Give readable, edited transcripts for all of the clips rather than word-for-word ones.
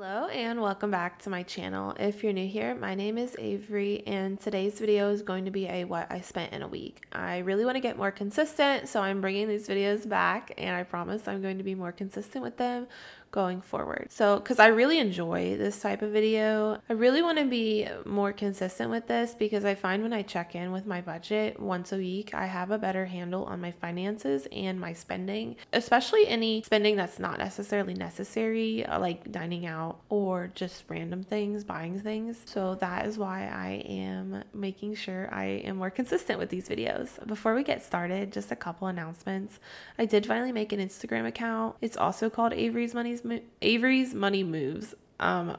Hello and welcome back to my channel. If you're new here, my name is Avery and today's video is going to be a what I spent in a week. I really want to get more consistent, so I'm bringing these videos back and I promise I'm going to be more consistent with them going forward. So because I really enjoy this type of video, I really want to be more consistent with this because I find when I check in with my budget once a week, I have a better handle on my finances and my spending, especially any spending that's not necessarily necessary, like dining out or just random things, buying things. So that is why I am making sure I am more consistent with these videos. Before we get started, just a couple announcements. I did finally make an Instagram account. It's also called Avery's Money Moves.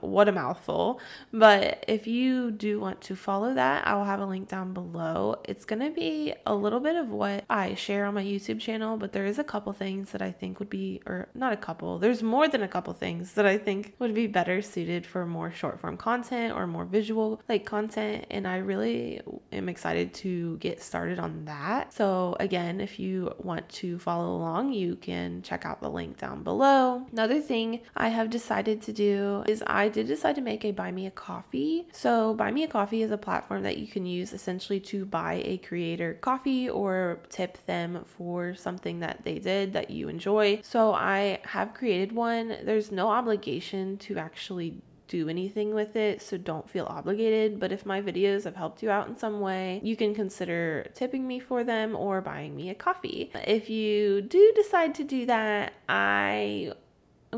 What a mouthful. But if you do want to follow that, I will have a link down below. It's going to be a little bit of what I share on my YouTube channel, but there is a couple things that I think would be, or not a couple, there's more than a couple things that I think would be better suited for more short form content or more visual like content. And I really am excited to get started on that. So again, if you want to follow along, you can check out the link down below. Another thing I have decided to do is I did decide to make a buy me a coffee. So buy me a coffee is a platform that you can use essentially to buy a creator coffee or tip them for something that they did that you enjoy. So I have created one. There's no obligation to actually do anything with it, so don't feel obligated, but if my videos have helped you out in some way, you can consider tipping me for them or buying me a coffee. If you do decide to do that, I'm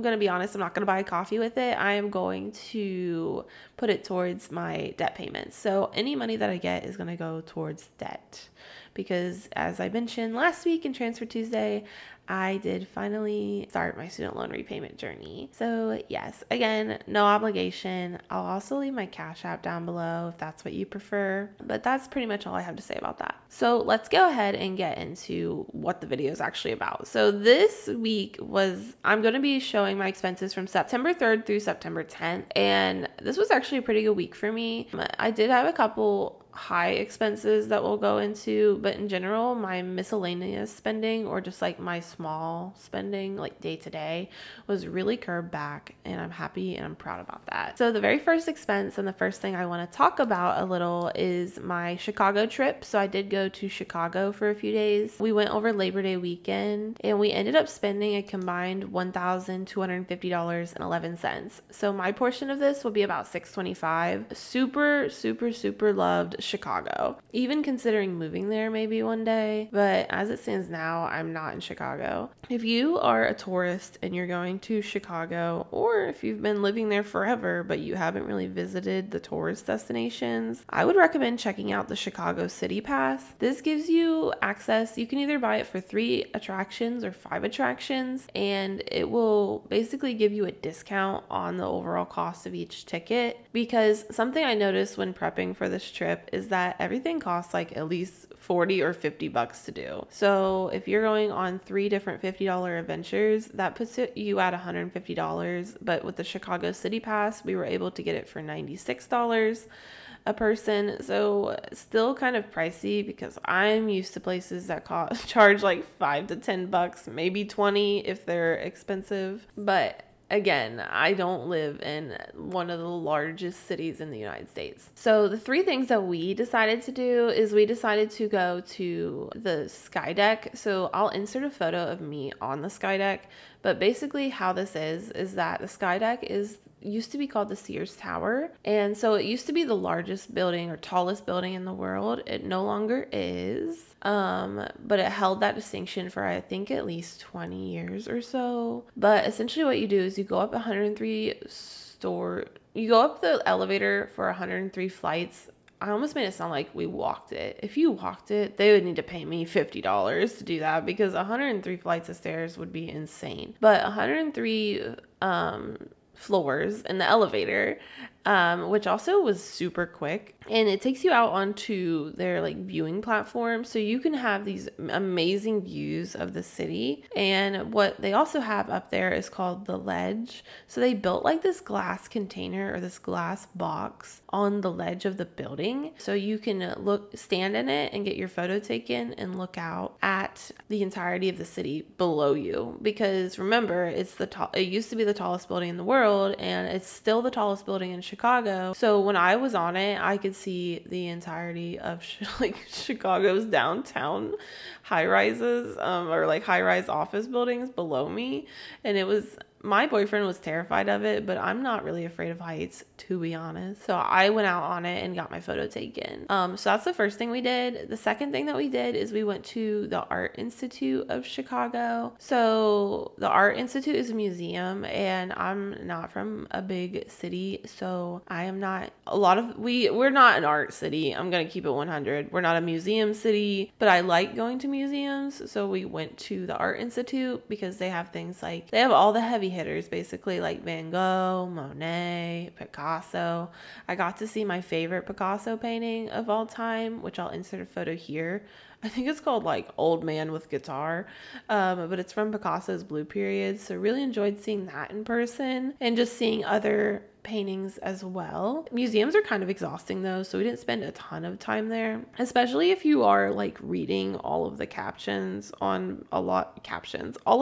going to be honest, I'm not going to buy a coffee with it. I am going to put it towards my debt payments. So any money that I get is going to go towards debt because as I mentioned last week in Transfer Tuesday, I did finally start my student loan repayment journey. So yes, again, no obligation. I'll also leave my Cash App down below if that's what you prefer, but that's pretty much all I have to say about that. So let's go ahead and get into what the video is actually about. So this week I'm going to be showing my expenses from September 3rd through September 10th. And this was actually a pretty good week for me. I did have a couple high expenses that we'll go into, but in general, my miscellaneous spending or just like my small spending like day to day was really curbed back, and I'm happy and I'm proud about that. So the very first expense and the first thing I want to talk about a little is my Chicago trip. So I did go to Chicago for a few days. We went over Labor Day weekend and we ended up spending a combined $1,250.11. So my portion of this will be about $625. Super loved Chicago, even considering moving there maybe one day, but as it stands now, I'm not in Chicago. If you are a tourist and you're going to Chicago, or if you've been living there forever but you haven't really visited the tourist destinations, I would recommend checking out the Chicago City Pass. This gives you access. You can either buy it for 3 attractions or 5 attractions, and it will basically give you a discount on the overall cost of each ticket, because something I noticed when prepping for this trip is that everything costs like at least 40 or 50 bucks to do. So if you're going on 3 different $50 adventures, that puts you at $150. But with the Chicago City Pass, we were able to get it for $96 a person. So still kind of pricey because I'm used to places that charge like 5 to 10 bucks, maybe 20 if they're expensive. But again, I don't live in one of the largest cities in the United States. So the 3 things that we decided to do is we decided to go to the sky deck. So I'll insert a photo of me on the sky deck. But basically how this is that the sky deck used to be called the Sears Tower. And so it used to be the largest building or tallest building in the world. It no longer is. But it held that distinction for I think at least 20 years or so. But essentially what you do is you go up you go up the elevator for 103 flights. I almost made it sound like we walked it. If you walked it, they would need to pay me $50 to do that because 103 flights of stairs would be insane. But 103 floors in the elevator. which also was super quick. And it takes you out onto their like viewing platform, so you can have these amazing views of the city. And what they also have up there is called the ledge. So they built like this glass container or this glass box on the ledge of the building, so you can stand in it and get your photo taken and look out at the entirety of the city below you. Because remember, it used to be the tallest building in the world, and it's still the tallest building in Chicago. So when I was on it, I could see the entirety of like Chicago's downtown high rises, or like high rise office buildings below me. And my boyfriend was terrified of it, but I'm not really afraid of heights, to be honest. So I went out on it and got my photo taken. So that's the first thing we did. The second thing that we did is we went to the Art Institute of Chicago. So the Art Institute is a museum, and I'm not from a big city, so we're not an art city. I'm gonna keep it 100. We're not a museum city, but I like going to museums. So we went to the Art Institute because they have things like, they have all the heavy hitters basically, like Van Gogh, Monet, Picasso. I got to see my favorite Picasso painting of all time, which I'll insert a photo here. I think it's called like Old Man with Guitar, but it's from Picasso's Blue Period. So really enjoyed seeing that in person and just seeing other paintings as well. Museums are kind of exhausting though, so we didn't spend a ton of time there, especially if you are like reading all of the captions on all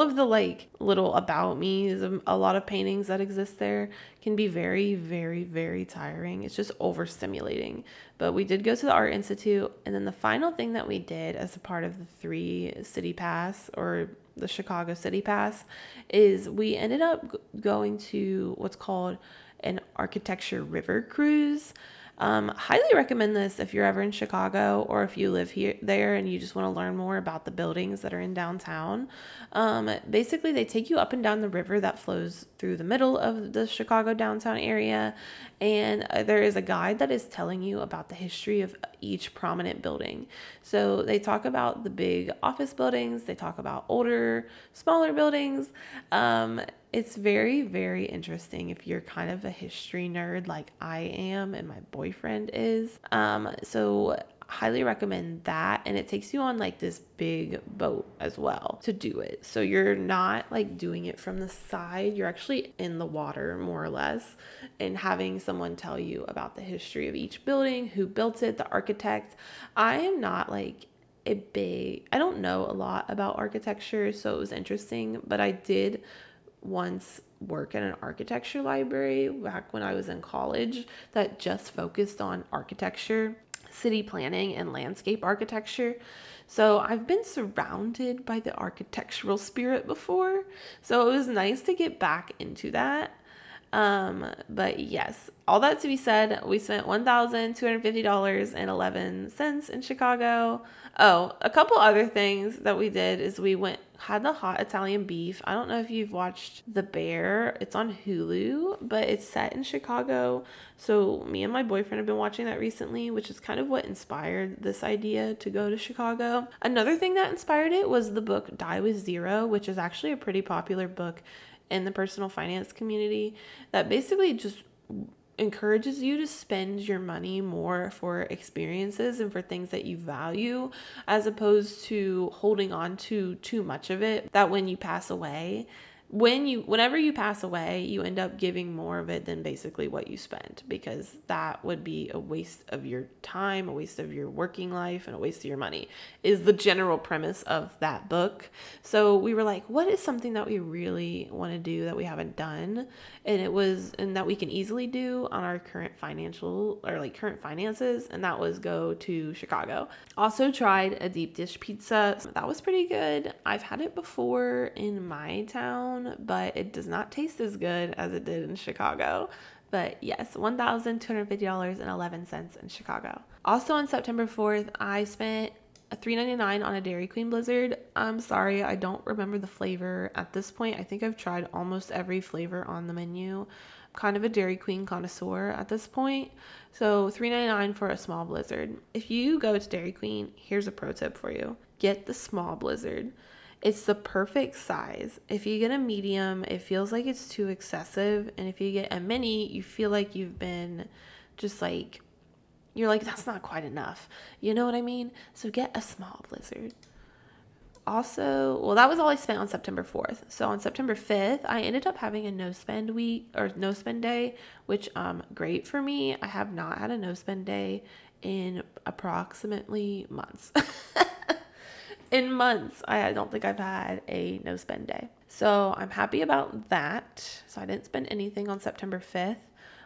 of the like little about me's of a lot of paintings that exist there can be very, very, very tiring. It's just overstimulating. But we did go to the Art Institute, and then the final thing that we did as a part of the 3 city pass, or the Chicago City Pass, is we ended up going to what's called an architecture river cruise. Highly recommend this if you're ever in Chicago, or if you live there and you just want to learn more about the buildings that are in downtown. Basically, they take you up and down the river that flows through the middle of the Chicago downtown area, and there is a guide that is telling you about the history of each prominent building. So they talk about the big office buildings, they talk about older, smaller buildings. It's very, very interesting if you're kind of a history nerd like I am and my boyfriend is. So highly recommend that. And it takes you on like this big boat as well to do it. So you're not like doing it from the side. You're actually in the water more or less, and having someone tell you about the history of each building, who built it, the architect. I am not like I don't know a lot about architecture, so it was interesting, but I did once work at an architecture library back when I was in college that just focused on architecture, city planning, and landscape architecture. So I've been surrounded by the architectural spirit before, so it was nice to get back into that. But yes, all that to be said, we spent $1,250.11 in Chicago. Oh, a couple other things that we did is we had the hot Italian beef. I don't know if you've watched The Bear. It's on Hulu, but it's set in Chicago. So me and my boyfriend have been watching that recently, which is kind of what inspired this idea to go to Chicago. Another thing that inspired it was the book Die with Zero, which is actually a pretty popular book in the personal finance community that basically just encourages you to spend your money more for experiences and for things that you value, as opposed to holding on to too much of it, that when you pass away, whenever you pass away, you end up giving more of it than basically what you spent, because that would be a waste of your time, a waste of your working life, and a waste of your money, is the general premise of that book. So we were like, what is something that we really want to do that we haven't done? And that we can easily do on our current finances, and that was go to Chicago. Also tried a deep dish pizza. That was pretty good. I've had it before in my town, but it does not taste as good as it did in Chicago. But yes, $1,250.11 in Chicago. Also on September 4th, I spent $3.99 on a Dairy Queen Blizzard. I'm sorry, I don't remember the flavor at this point. I think I've tried almost every flavor on the menu. I'm kind of a Dairy Queen connoisseur at this point. So $3.99 for a small Blizzard. If you go to Dairy Queen, here's a pro tip for you. Get the small Blizzard. It's the perfect size. If you get a medium, it feels like it's too excessive. And if you get a mini, you feel like you've been just like, you're like, that's not quite enough. You know what I mean? So get a small blizzard. Also, well, that was all I spent on September 4th. So on September 5th, I ended up having a no spend week or no spend day, which great for me. I have not had a no spend day in approximately months. In months, I don't think I've had a no spend day. So I'm happy about that. So I didn't spend anything on September 5th.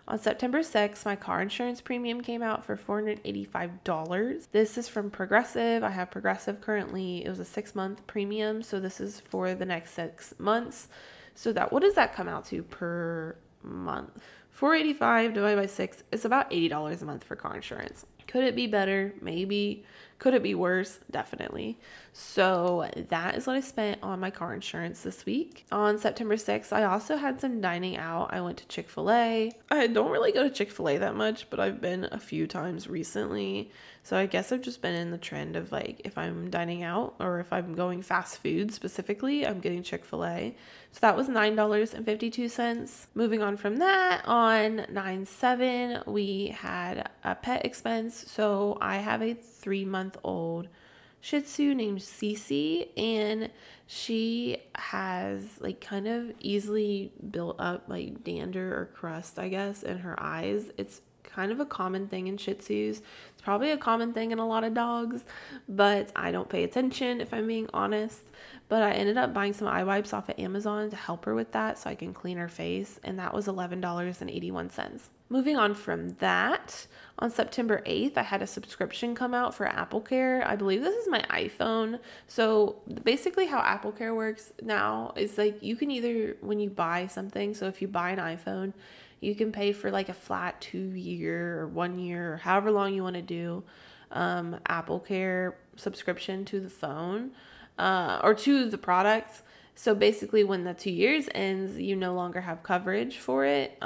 On September 6th, my car insurance premium came out for $485. This is from Progressive. I have Progressive currently. It was a 6-month premium. So this is for the next 6 months. So that, what does that come out to per month? $485 divided by 6 is about $80 a month for car insurance. Could it be better? Maybe. Could it be worse? Definitely. So that is what I spent on my car insurance this week. On September 6th, I also had some dining out. I went to Chick-fil-A. I don't really go to Chick-fil-A that much, but I've been a few times recently. So I guess I've just been in the trend of like, if I'm dining out or if I'm going fast food specifically, I'm getting Chick-fil-A. So that was $9.52. Moving on from that, on 9/7, we had a pet expense. So I have a 3-month-old Shih Tzu named Cece, and she has like kind of easily built up like dander or crust, I guess, in her eyes. It's kind of a common thing in Shih Tzus. It's probably a common thing in a lot of dogs, but I don't pay attention if I'm being honest. But I ended up buying some eye wipes off of Amazon to help her with that so I can clean her face, and that was $11.81. Moving on from that, on September 8th, I had a subscription come out for Apple Care. I believe this is my iPhone. So basically how Apple Care works now is like you can either, when you buy something, so if you buy an iPhone, you can pay for like a flat 2-year or 1 year or however long you want to do Apple Care subscription to the phone or to the product. So basically when the 2 years ends, you no longer have coverage for it.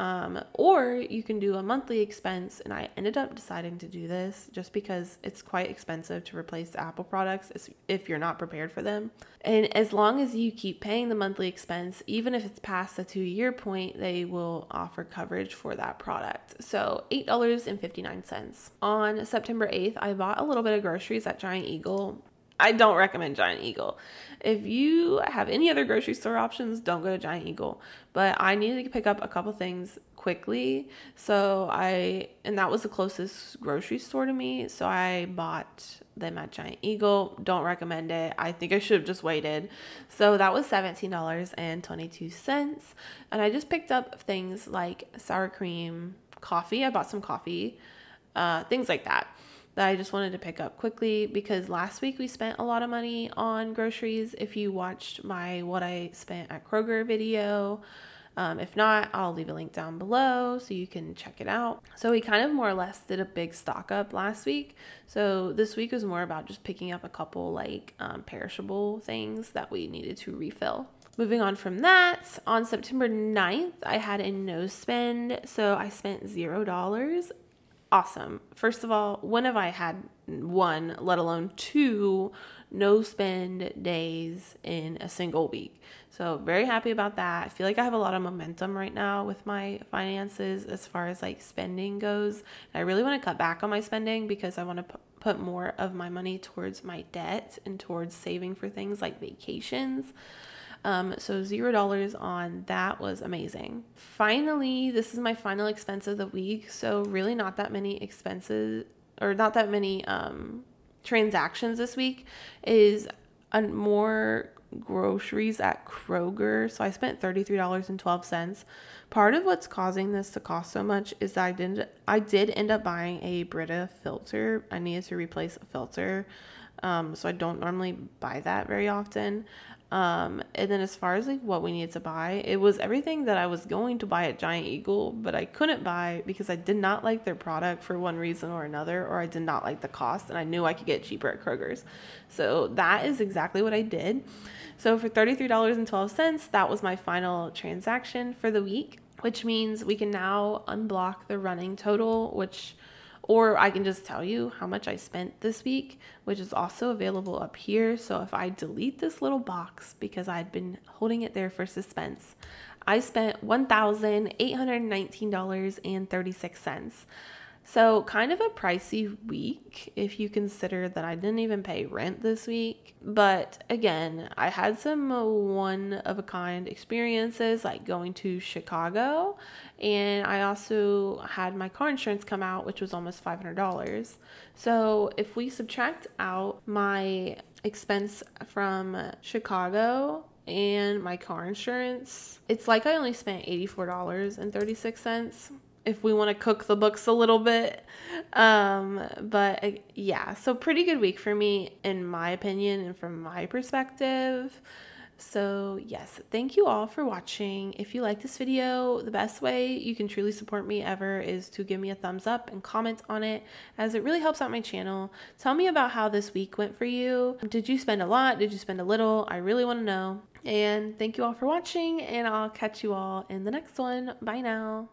Or you can do a monthly expense. And I ended up deciding to do this just because it's quite expensive to replace Apple products if you're not prepared for them. And as long as you keep paying the monthly expense, even if it's past the 2-year point, they will offer coverage for that product. So $8.59. On September 8th, I bought a little bit of groceries at Giant Eagle. I don't recommend Giant Eagle. If you have any other grocery store options, don't go to Giant Eagle. But I needed to pick up a couple things quickly. And that was the closest grocery store to me. So I bought them at Giant Eagle. Don't recommend it. I think I should have just waited. So that was $17.22. And I just picked up things like sour cream, coffee. I bought some coffee, things like that I just wanted to pick up quickly because last week we spent a lot of money on groceries. If you watched my what I spent at Kroger video, if not, I'll leave a link down below so you can check it out. So we kind of more or less did a big stock up last week. So this week was more about just picking up a couple like perishable things that we needed to refill. Moving on from that, on September 9th, I had a no spend. So I spent $0. Awesome. First of all, when have I had one, let alone 2 no spend days in a single week? So very happy about that. I feel like I have a lot of momentum right now with my finances as far as like spending goes. And I really want to cut back on my spending because I want to put more of my money towards my debt and towards saving for things like vacations. So $0 on that was amazing. Finally, this is my final expense of the week. So really not that many expenses or not that many transactions this week is more groceries at Kroger. So I spent $33.12. Part of what's causing this to cost so much is that I did end up buying a Brita filter. I needed to replace a filter. So I don't normally buy that very often. And then as far as like what we needed to buy, it was everything that I was going to buy at Giant Eagle, but I couldn't buy because I did not like their product for one reason or another, or I did not like the cost and I knew I could get cheaper at Kroger's. So that is exactly what I did. So for $33.12, that was my final transaction for the week, which means we can now unblock the running total, or I can just tell you how much I spent this week, which is also available up here. So if I delete this little box because I'd been holding it there for suspense, I spent $1,819.36. So kind of a pricey week if you consider that I didn't even pay rent this week. But again, I had some one-of-a-kind experiences like going to Chicago, and I also had my car insurance come out, which was almost $500. So if we subtract out my expense from Chicago and my car insurance, it's like I only spent $84.36 if we want to cook the books a little bit. But yeah, so pretty good week for me in my opinion and from my perspective. So yes, thank you all for watching. If you like this video, the best way you can truly support me ever is to give me a thumbs up and comment on it, as it really helps out my channel. Tell me about how this week went for you. Did you spend a lot? Did you spend a little? I really want to know. And thank you all for watching, and I'll catch you all in the next one. Bye now.